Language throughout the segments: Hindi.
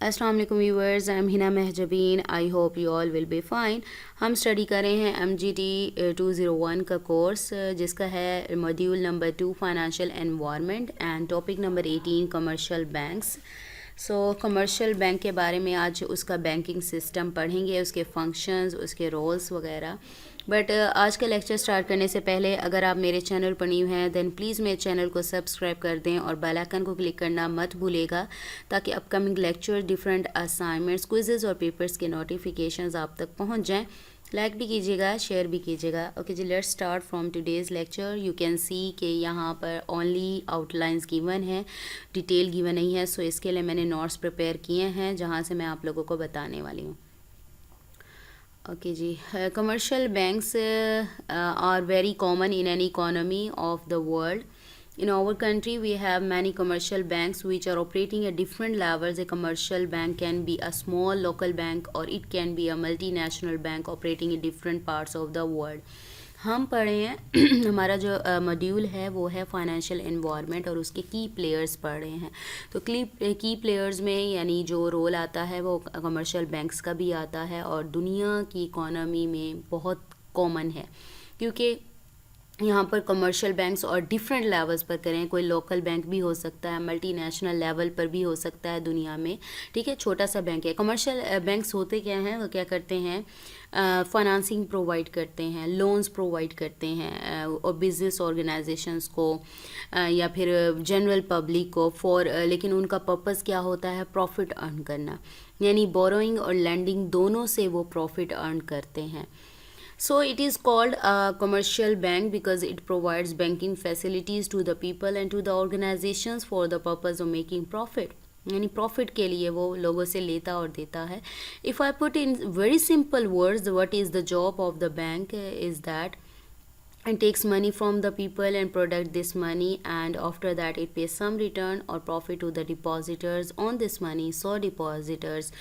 अस्सलाम वालेकुम viewers, I am Hina Mahjabeen. I hope you all will be fine. हम स्टडी कर रहे हैं MGT 201 का कोर्स, जिसका है module number 2 financial environment and topic number 18 commercial banks. Commercial bank के बारे में आज उसका बैंकिंग सिस्टम पढ़ेंगे, उसके फंक्शंस, उसके रोल्स वगैरह। बट आज का लेक्चर स्टार्ट करने से पहले अगर आप मेरे चैनल पर न्यू हैं देन प्लीज़ मेरे चैनल को सब्सक्राइब कर दें और बेल आइकन को क्लिक करना मत भूलिएगा, ताकि upcoming lecture, different assignments, quizzes और पेपर्स के नोटिफिकेशंस आप तक पहुंच जाएं। लाइक भी कीजिएगा, शेयर भी कीजिएगा। ओके जी, let's start from today's lecture. You can see कि यहाँ पर ओनली आउटलाइंस गिवन है, डिटेल गिवन नहीं है। सो इसके लिए मैंने नोट्स प्रिपेयर किए हैं जहाँ से मैं आप लोगों को बताने वाली हूँ। ओके जी, commercial banks are very common in any economy of the world. In our country, we have many commercial banks which are operating at different levels. A commercial bank can be a small local bank or it can be a multinational bank operating in different parts of the world. हम पढ़े हैं हमारा जो मॉड्यूल है वो है फाइनेंशियल एनवायरनमेंट और उसके की प्लेयर्स पढ़ रहे हैं। तो की प्लेयर्स में यानी जो रोल आता है वो कमर्शियल बैंक्स का भी आता है और दुनिया की इकोनॉमी में बहुत कॉमन है, क्योंकि यहाँ पर कमर्शियल बैंक्स और डिफरेंट लेवल्स पर करें। कोई लोकल बैंक भी हो सकता है, मल्टीनेशनल लेवल पर भी हो सकता है दुनिया में, ठीक है। छोटा सा बैंक है। कमर्शियल बैंक्स होते क्या हैं, वो क्या करते हैं, फाइनेंसिंग प्रोवाइड करते हैं, लोन्स प्रोवाइड करते हैं और बिजनेस ऑर्गेनाइजेशंस को या फिर जनरल पब्लिक को लेकिन उनका पर्पस क्या होता है, प्रॉफिट अर्न करना। यानी बोरोइंग और लैंडिंग दोनों से वो प्रॉफिट अर्न करते हैं। So it is called a commercial bank because it provides banking facilities to the people and to the organizations for the purpose of making profit. यानी प्रॉफिट के लिए वो लोगों से लेता और देता है। If I put in very simple words, what is the job of the bank is that it takes money from the people and product this money, and after that it pays some return or profit to the depositors on this money. So depositors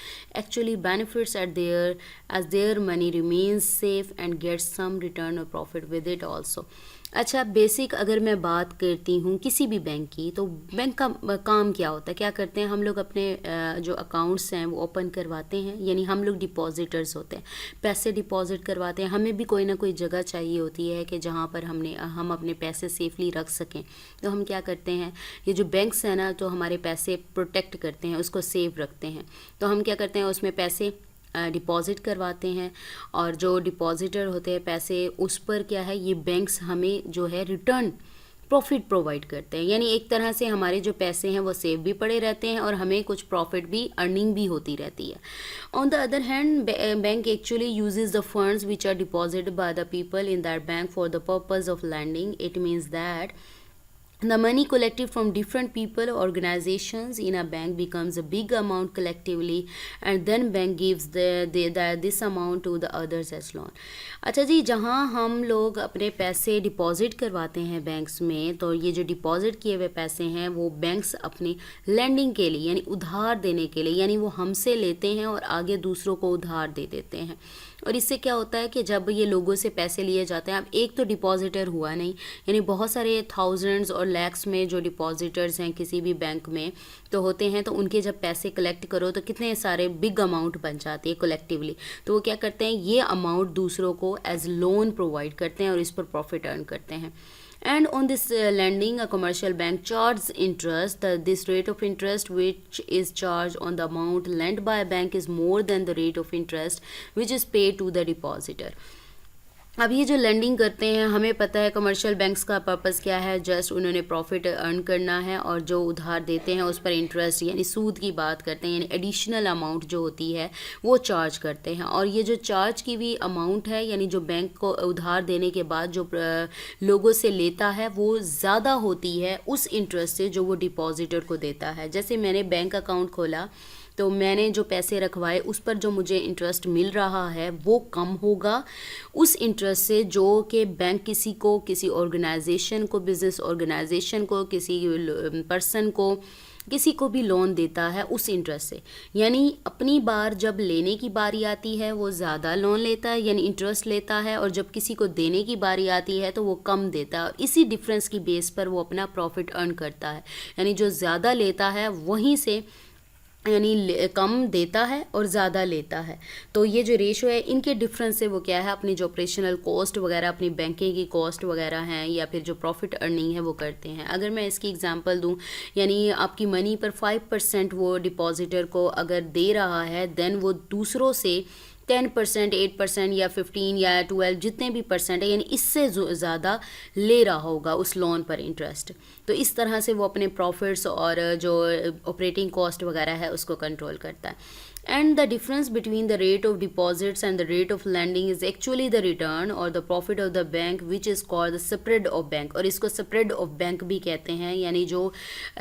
actually benefits as their money remains safe and gets some return or profit with it also. अच्छा, बेसिक अगर मैं बात करती हूँ किसी भी बैंक की, तो बैंक का काम क्या होता है, क्या करते हैं हम लोग अपने जो अकाउंट्स हैं वो ओपन करवाते हैं। यानी हम लोग डिपॉजिटर्स होते हैं, पैसे डिपॉजिट करवाते हैं। हमें भी कोई ना कोई जगह चाहिए होती है कि जहाँ पर हम अपने पैसे सेफली रख सकें। तो हम क्या करते हैं, ये जो बैंक्स हैं ना, तो हमारे पैसे प्रोटेक्ट करते हैं, उसको सेफ रखते हैं। तो हम क्या करते हैं, उसमें पैसे डिपॉज़िट करवाते हैं और जो डिपॉजिटर होते हैं पैसे, उस पर क्या है, ये बैंक्स हमें जो है रिटर्न प्रॉफिट प्रोवाइड करते हैं। यानी एक तरह से हमारे जो पैसे हैं वो सेफ भी पड़े रहते हैं और हमें कुछ प्रॉफिट भी, अर्निंग भी होती रहती है। On the other hand, bank actually uses the funds which are deposited by the people in that bank for the purpose of lending. It means that the money collected from different people or organizations in a bank becomes a big amount collectively, and then bank gives this amount to the others as loan. अच्छा जी, जहाँ हम लोग अपने पैसे डिपॉजिट करवाते हैं बैंक्स में, तो ये जो डिपॉजिट किए हुए पैसे हैं वो बैंक्स अपनी लैंडिंग के लिए यानी उधार देने के लिए, यानी वो हमसे लेते हैं और आगे दूसरों को उधार दे देते हैं। और इससे क्या होता है कि जब ये लोगों से पैसे लिए जाते हैं, अब एक तो डिपॉजिटर हुआ नहीं, यानी बहुत सारे थाउजेंड्स और लैक्स में जो डिपॉजिटर्स हैं किसी भी बैंक में तो होते हैं, तो उनके जब पैसे कलेक्ट करो तो कितने सारे बिग अमाउंट बन जाती है कलेक्टिवली। तो वो क्या करते हैं, ये अमाउंट दूसरों को एज लोन प्रोवाइड करते हैं और इस पर प्रॉफिट अर्न करते हैं। And on this lending, a commercial bank charges interest. This rate of interest which is charged on the amount lent by a bank is more than the rate of interest which is paid to the depositor. अब ये जो लेंडिंग करते हैं, हमें पता है कमर्शियल बैंक्स का पर्पस क्या है, जस्ट उन्होंने प्रॉफिट अर्न करना है और जो उधार देते हैं उस पर इंटरेस्ट यानी सूद की बात करते हैं, यानी एडिशनल अमाउंट जो होती है वो चार्ज करते हैं। और ये जो चार्ज की भी अमाउंट है, यानी जो बैंक को उधार देने के बाद जो लोगों से लेता है वो ज़्यादा होती है उस इंटरेस्ट से जो वो डिपॉजिटर को देता है। जैसे मैंने बैंक अकाउंट खोला तो मैंने जो पैसे रखवाए उस पर जो मुझे इंटरेस्ट मिल रहा है वो कम होगा उस इंटरेस्ट से जो कि बैंक किसी ऑर्गेनाइजेशन को, बिजनेस ऑर्गेनाइजेशन को, किसी पर्सन को, किसी को भी लोन देता है उस इंटरेस्ट से। यानी अपनी बार जब लेने की बारी आती है वो ज़्यादा लोन लेता है यानी इंटरेस्ट लेता है, और जब किसी को देने की बारी आती है तो वो कम देता है, और इसी डिफरेंस की बेस पर वो अपना प्रॉफिट अर्न करता है। यानी जो ज़्यादा लेता है वहीं से यानी कम देता है और ज़्यादा लेता है। तो ये जो रेशो है इनके डिफरेंस से वो क्या है, अपनी जो ऑपरेशनल कॉस्ट वगैरह, अपनी बैंकिंग की कॉस्ट वगैरह हैं या फिर जो प्रॉफिट अर्निंग है वो करते हैं। अगर मैं इसकी एग्जांपल दूं, यानी आपकी मनी पर 5% वो डिपॉजिटर को अगर दे रहा है, देन वो दूसरों से 10%, 8% या 15 या 12 जितने भी परसेंट है, यानी इससे ज़्यादा ले रहा होगा उस लोन पर इंटरेस्ट। तो इस तरह से वो अपने प्रॉफिट्स और जो ऑपरेटिंग कॉस्ट वगैरह है उसको कंट्रोल करता है। And the difference between the rate of deposits and the rate of lending is actually the return or the profit of the bank, which is called the spread of bank। और इसको spread of bank भी कहते हैं, यानी जो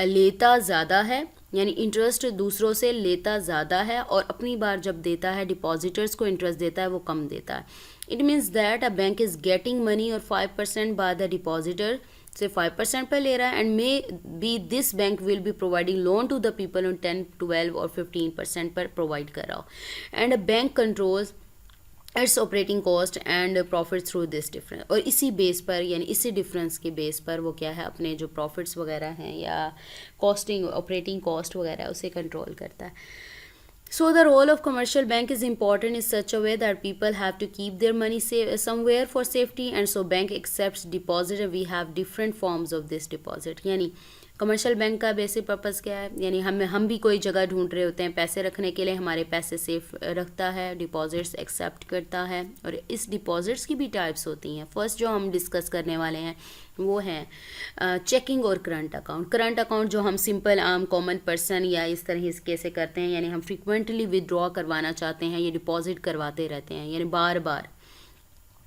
लेता ज़्यादा है, यानी इंटरेस्ट दूसरों से लेता ज़्यादा है और अपनी बार जब देता है डिपॉजिटर्स को इंटरेस्ट देता है वो कम देता है। It means that a bank is getting money और 5% बाय द डिपॉजिटर से 5% पर ले रहा है, and may be this bank will be providing loan to the people on 10, 12 और 15% पर प्रोवाइड कर रहा हो, and a bank controls its operating cost and profit through this difference. और इसी बेस पर, यानी इसी डिफरेंस के बेस पर वो क्या है, अपने जो प्रॉफिट्स वगैरह हैं या कॉस्टिंग ऑपरेटिंग कॉस्ट वगैरह उसे कंट्रोल करता है। So the role of commercial bank is important in such a way that people have to keep their money somewhere for safety, and so bank accepts deposit and we have different forms of this deposit। यानी कमर्शियल बैंक का बेसिक पर्पज़ क्या है, यानी हम भी कोई जगह ढूंढ रहे होते हैं पैसे रखने के लिए, हमारे पैसे सेफ रखता है, डिपॉजिट्स एक्सेप्ट करता है। और इस डिपॉजिट्स की भी टाइप्स होती हैं। फर्स्ट जो हम डिस्कस करने वाले हैं वो है चेकिंग और करंट अकाउंट। करंट अकाउंट जो हम सिंपल आम कॉमन पर्सन या इस तरह कैसे करते हैं, यानी हम फ्रिक्वेंटली विदड्रॉ करवाना चाहते हैं, ये डिपॉजिट करवाते रहते हैं, यानी बार बार।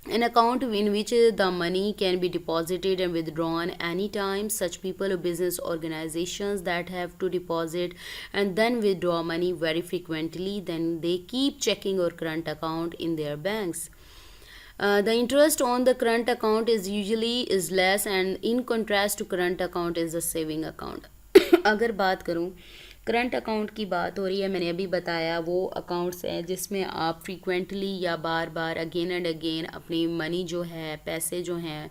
An account in which the money can be deposited and withdrawn anytime. Such people or business organizations that have to deposit and then withdraw money very frequently, then they keep checking or current account in their banks. The interest on the current account is usually less, and in contrast to current account is the saving account. अगर बात करूँ करंट अकाउंट की, बात हो रही है, मैंने अभी बताया वो अकाउंट्स हैं जिसमें आप फ्रीक्वेंटली या बार बार अगेन एंड अगेन अपनी मनी जो है, पैसे जो हैं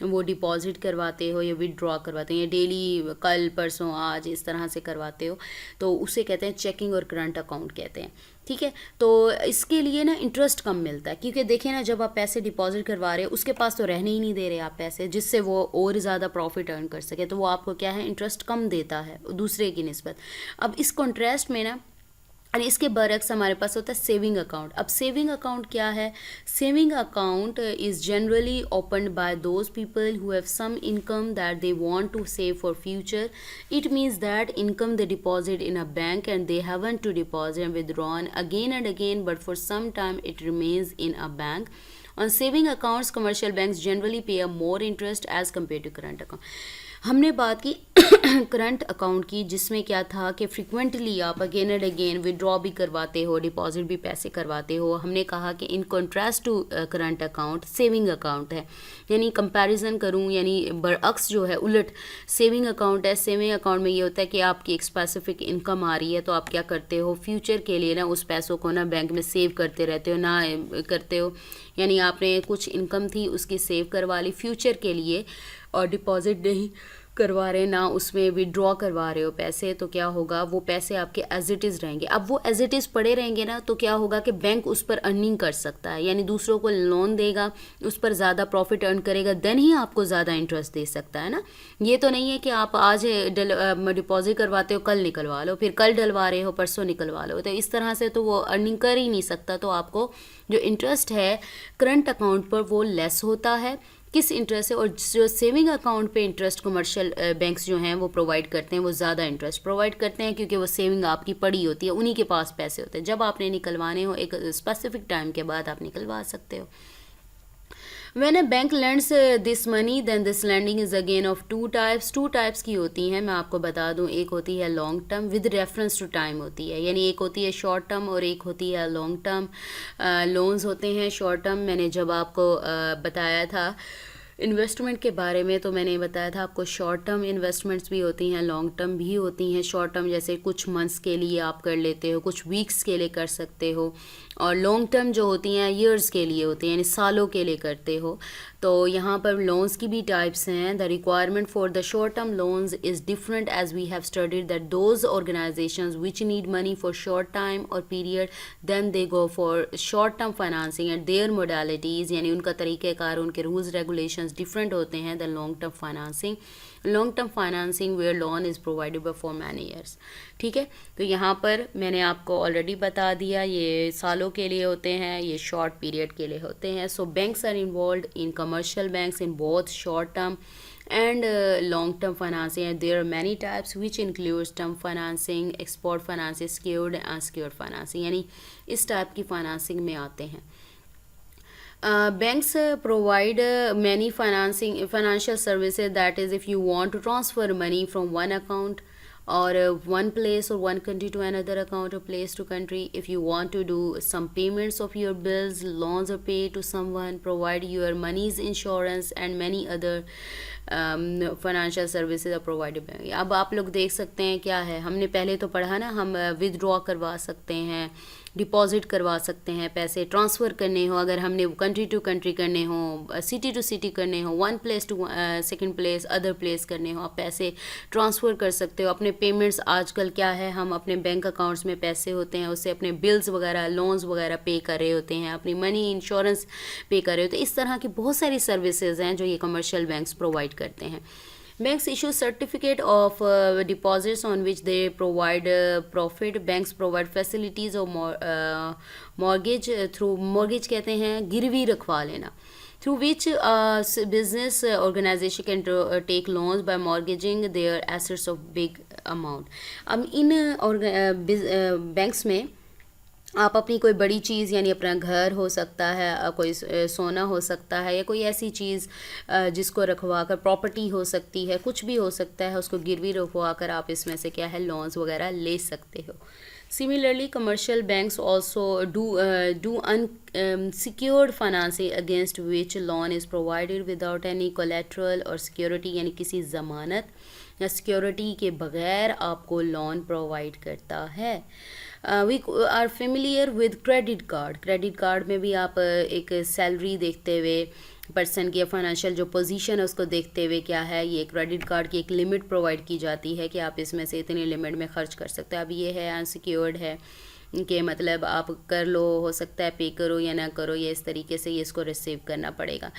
वो डिपॉजिट करवाते हो या विदड्रॉ करवाते हो, या डेली कल परसों आज इस तरह से करवाते हो, तो उसे कहते हैं चेकिंग और करंट अकाउंट कहते हैं। ठीक है, तो इसके लिए ना इंटरेस्ट कम मिलता है, क्योंकि देखिए ना, जब आप पैसे डिपॉजिट करवा रहे हो उसके पास तो रहने ही नहीं दे रहे आप पैसे, जिससे वो और ज़्यादा प्रॉफिट अर्न कर सके, तो वो आपको क्या है, इंटरेस्ट कम देता है दूसरे की निस्बत। अब इस कॉन्ट्रास्ट में ना, और इसके बरक्स हमारे पास होता है सेविंग अकाउंट। अब सेविंग अकाउंट क्या है? Saving account is generally opened by those people who have some income that they want to save for future. It means that income they deposit in a bank and they haven't to deposit and withdrawn again and again, but for some time it remains in a bank. On saving accounts, commercial banks generally pay a more interest as compared to current account. हमने बात की करंट अकाउंट की, जिसमें क्या था कि फ्रिक्वेंटली आप अगेन एंड अगेन विड्रॉ भी करवाते हो, डिपॉजिट भी पैसे करवाते हो। हमने कहा कि in contrast to current account saving account है, यानी कंपैरिजन करूं, यानी बरअक्स जो है, उलट सेविंग अकाउंट है। सेविंग अकाउंट में ये होता है कि आपकी एक स्पेसिफिक इनकम आ रही है, तो आप क्या करते हो, फ्यूचर के लिए ना उस पैसों को ना बैंक में सेव करते रहते हो, ना करते हो, यानी आपने कुछ इनकम थी उसकी सेव करवा ली फ्यूचर के लिए, और डिपॉजिट नहीं करवा रहे, ना उसमें विड्रॉ करवा रहे हो पैसे, तो क्या होगा, वो पैसे आपके एज इट इज़ रहेंगे। अब वो एज इट इज़ पड़े रहेंगे ना, तो क्या होगा कि बैंक उस पर अर्निंग कर सकता है, यानी दूसरों को लोन देगा, उस पर ज़्यादा प्रॉफिट अर्न करेगा, देन ही आपको ज़्यादा इंटरेस्ट दे सकता है ना। ये तो नहीं है कि आप आज डिपॉजिट करवाते हो, कल निकलवा लो, फिर कल डलवा रहे हो, परसों निकलवा लो, तो इस तरह से तो वो अर्निंग कर ही नहीं सकता। तो आपको जो इंटरेस्ट है करंट अकाउंट पर वो लेस होता है, किस इंटरेस्ट है, और जो सेविंग अकाउंट पे इंटरेस्ट कमर्शियल बैंक्स जो हैं वो प्रोवाइड करते हैं, वो ज़्यादा इंटरेस्ट प्रोवाइड करते हैं, क्योंकि वो सेविंग आपकी पड़ी होती है, उन्हीं के पास पैसे होते हैं। जब आपने निकलवाने हो एक स्पेसिफिक टाइम के बाद आप निकलवा सकते हो। When a bank lends this money, then this lending is again of two types. Two types की होती हैं, मैं आपको बता दूं। एक होती है long term with reference to time होती है, यानी एक होती है शॉर्ट टर्म और एक होती है लॉन्ग टर्म। लोन्स होते हैं शॉर्ट टर्म, मैंने जब आपको बताया था इन्वेस्टमेंट के बारे में, तो मैंने बताया था आपको शॉर्ट टर्म इन्वेस्टमेंट्स भी होती हैं, लॉन्ग टर्म भी होती हैं। शॉर्ट टर्म जैसे कुछ मंथ्स के लिए आप कर लेते हो, कुछ वीक्स के लिए कर सकते हो, और लॉन्ग टर्म जो होती हैं ईयर्स के लिए होती हैं, यानी सालों के लिए करते हो। तो यहाँ पर लोन्स की भी टाइप्स हैं. The requirement for the short term loans is different as we have studied that those organisations which need money for short time और period then they go for short term financing and their modalities, यानी उनका तरीक़ाकार, उनके रूल्स रेगुलेशंस डिफरेंट होते हैं. The long term financing, long term financing where loan is provided for many years. ठीक है, तो यहाँ पर मैंने आपको ऑलरेडी बता दिया, ये सालों के लिए होते हैं, ये शॉर्ट पीरियड के लिए होते हैं. So banks are involve in commercial banks in both short term and long-term financing, and there are many types which includes term financing, export financing, secured and unsecured financing, यानी इस टाइप की फाइनेंसिंग में आते हैं. Banks provide many financial services, that is if you want to transfer money from one account or one place or one country to another account or place to country, if you want to do some payments of your bills, loans or pay to someone, provide your money's insurance and many other financial services are provided. अब आप लोग देख सकते हैं क्या है, हमने पहले तो पढ़ा ना, हम विदड्रॉ करवा सकते हैं, डिपॉजिट करवा सकते हैं, पैसे ट्रांसफ़र करने हो, अगर हमने कंट्री टू कंट्री करने हो, सिटी टू सिटी करने हो, one place to second place, other place करने हो, आप पैसे ट्रांसफ़र कर सकते हो. अपने पेमेंट्स आजकल क्या है, हम अपने बैंक अकाउंट्स में पैसे होते हैं, उससे अपने बिल्स वगैरह, लोन्स वगैरह पे कर रहे होते हैं, अपनी मनी इंश्योरेंस पे कर रहे होते हैं. इस तरह की बहुत सारी सर्विसेज हैं जो ये कमर्शियल बैंक्स प्रोवाइड करते हैं. Banks issue certificate of deposits on which they provide profit. Banks provide facilities of mortgage through mortgage कहते हैं गिरवी रखवा लेना, through which business organization can take loans by mortgaging their assets of big amount. अब इन बैंक्स में आप अपनी कोई बड़ी चीज़, यानी अपना घर हो सकता है, कोई सोना हो सकता है, या कोई ऐसी चीज़ जिसको रखवा कर, प्रॉपर्टी हो सकती है, कुछ भी हो सकता है, उसको गिरवी रखवा कर आप इसमें से क्या है लोन्स वगैरह ले सकते हो. Similarly, commercial banks also do unsecured financing against which loan is provided without any collateral or security, यानी किसी ज़मानत या सिक्योरिटी के बगैर आपको लोन प्रोवाइड करता है. We are familiar with credit card. Credit card में भी आप एक सैलरी देखते हुए, पर्सन की फाइनेंशियल जो पोजीशन है उसको देखते हुए क्या है, ये क्रेडिट कार्ड की एक लिमिट प्रोवाइड की जाती है कि आप इसमें से इतनी लिमिट में खर्च कर सकते हैं. अब ये है अनसिक्योर्ड है कि मतलब आप कर लो, हो सकता है पे करो या ना करो, ये इस तरीके से ये इसको रिसीव करना पड़ेगा.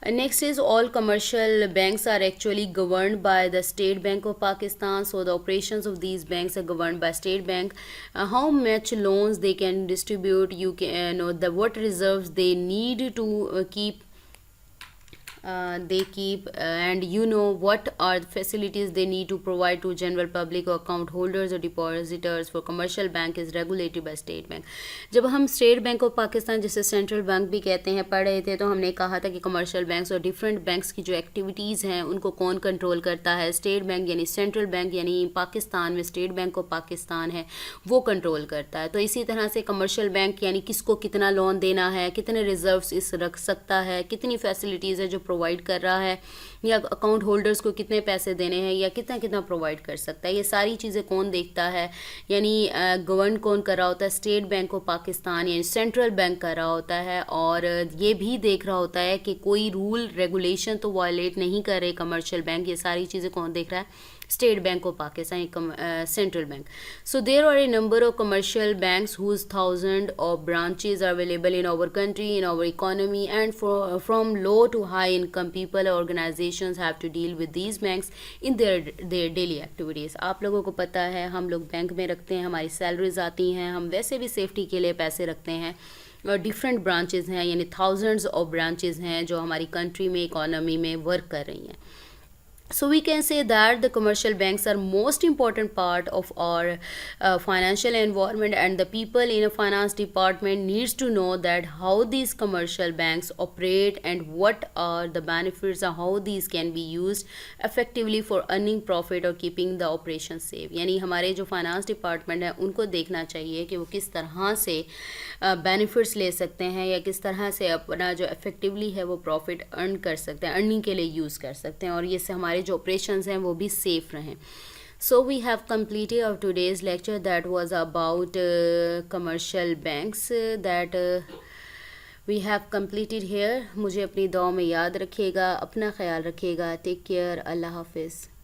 Next is all commercial banks are actually governed by the state bank of Pakistan. So the operations of these banks are governed by state bank. How much loans they can distribute, you can know the what reserves they need to keep, they keep and you know what are the facilities they need to provide to general public or account holders or depositors. For commercial bank is regulated by state bank. जब हम स्टेट बैंक ऑफ पाकिस्तान, जिसे सेंट्रल बैंक भी कहते हैं, पढ़ रहे थे तो हमने कहा था कि कमर्शियल बैंक्स और डिफरेंट बैंक्स की जो एक्टिविटीज़ हैं उनको कौन कंट्रोल करता है. स्टेट बैंक यानी सेंट्रल बैंक, यानी पाकिस्तान में स्टेट बैंक ऑफ पाकिस्तान है, वो कंट्रोल करता है. तो इसी तरह से कमर्शियल बैंक यानी किसको कितना लोन देना है, कितने रिजर्व्स इस रख सकता है, कितनी फैसिलिटीज़ है जो प्रोवाइड कर रहा है, या अकाउंट होल्डर्स को कितने पैसे देने हैं या कितना कितना प्रोवाइड कर सकता है, ये सारी चीज़ें कौन देखता है, यानी गवर्न कौन कर रहा होता है, स्टेट बैंक ऑफ पाकिस्तान यानी सेंट्रल बैंक कर रहा होता है. और ये भी देख रहा होता है कि कोई रूल रेगुलेशन तो वायलेट नहीं कर रहे कमर्शियल बैंक. ये सारी चीज़ें कौन देख रहा है, state bank of Pakistan, central bank. So there are a number of commercial banks whose thousand of branches are available in our country, in our economy, and from low to high income people organisations have to deal with these banks in their daily activities. आप लोगों को पता है हम लोग बैंक में रखते हैं, हमारी सैलरीज आती हैं, हम वैसे भी सेफ्टी के लिए पैसे रखते हैं, और डिफरेंट ब्रांचेज़ हैं, यानी थाउजेंड्स ऑफ ब्रांचेज़ हैं जो हमारी कंट्री में, इकोनॉमी में वर्क कर रही हैं. So we can say that the commercial banks are most important part of our financial environment, and the people in a finance department needs to know that how these commercial banks operate and what are the benefits and how these can be used effectively for earning profit or keeping the operation safe. यानी हमारे जो फाइनेंस डिपार्टमेंट है उनको देखना चाहिए कि वो किस तरह से बेनिफिट्स ले सकते हैं या किस तरह से अपना जो इफेक्टिवली है वो प्रॉफिट अर्न कर सकते हैं, अर्निंग के लिए यूज़ कर सकते हैं, और ये से हमारे जो ऑपरेशंस हैं वो भी सेफ रहें. So we have completed our today's lecture that was about commercial banks. That we have completed here. मुझे अपनी दुआ में याद रखिएगा, अपना ख्याल रखिएगा। Take care. अल्लाह हाफिज़।